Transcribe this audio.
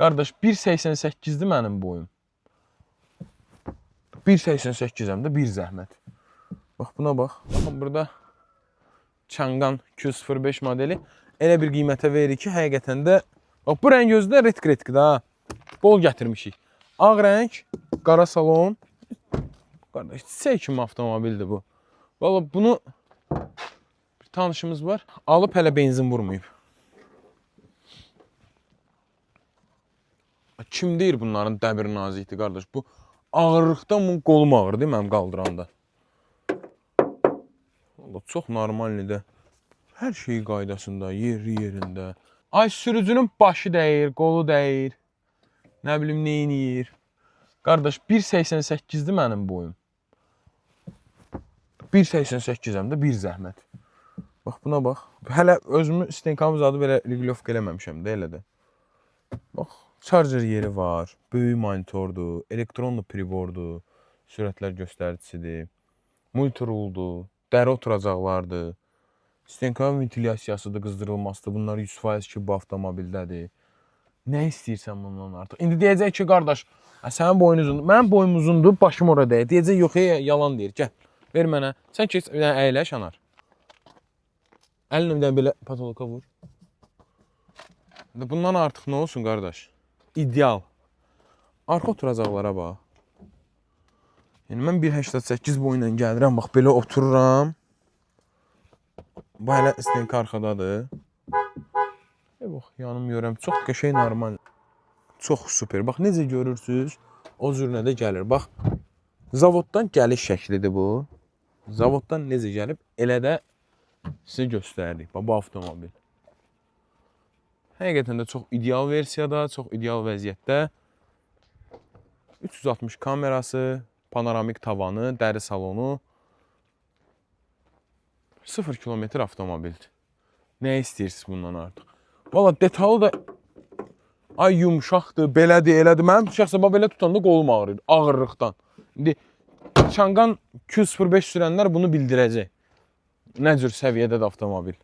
Qardaş 1.88-dir mənim boyum. 1.88-əm də bir zəhmət. Bax buna bax. Baxın burada Changan Q05 modeli elə bir qiymətə verir ki, həqiqətən də bax bu rəng özü də red graddir da. Bol gətirmişik. Ağ rəng, qara salon. Qardaş, çiçək kimi avtomobildir bu. Valla bunu bir tanışımız var. Alıb hələ benzin vurmayıb. Kim deyir bunların dəbir nazikdir qardaş? Bu ağırlıqdan bunun qolum ağır değil mənim qaldıranda. Valla çox normaldir. Hər şey qaydasında, yeri yerində. Ay sürücünün başı dəyir, qolu dəyir. Nə bilim neyiniyir. Qardaş 1.88-dir mənim boyum. 1.88-əm də bir zəhmət. Bax buna bax. Hələ özümü stenkamı zadı belə regulovka eləməmişəm də elə də. Bax, charger yeri var, böyük monitordur, elektronlu pribordur, sürətlər göstəricisidir, multiruldur, dəri oturacaqlardır, stenkamın ventilyasiyasıdır, qızdırılmasıdır. Bunlar 100% ki bu avtomobildədir. Nə istəyirsən bundan artıq? İndi deyəcək ki, qardaş, sənin boyun uzundur, mənim boyum uzundur, başım orada. Deyəcək, yox, yalan deyir, gəl. Ver mənə. Sən keç, əyləş anar. Əlinlə belə patoloka vur. Bundan artıq nə olsun qardaş? İdeal. Arxa oturacaqlara bax. Yəni mən 1.88 boyunla gəlirəm, bax belə otururam. Bu hələ stenka arxadadır. Bax, yanım görəm. Çox qəşəng normal. Çox super. Bax necə görürsüz? O cür nə də gəlir. Bax. Zavoddan gəliş şəklidir bu. Zavoddan necə gəlib, elə də sizə göstərdik. Bu avtomobil. Həqiqətən də çox ideal versiyada, çox ideal vəziyyətdə. 360 kamerası, panoramik tavanı, dəri salonu. 0 kilometr avtomobildir. Nə istəyirsiniz bundan artıq? Valla detalı da ay yumşaqdır, belədir, elədir. Mənim şəxsən belə tutanda qolum ağrıyır, ağırlıqdan. İndi Changan Q05 sürənlər bunu bildirəcək. Nə cür səviyyədədir avtomobil.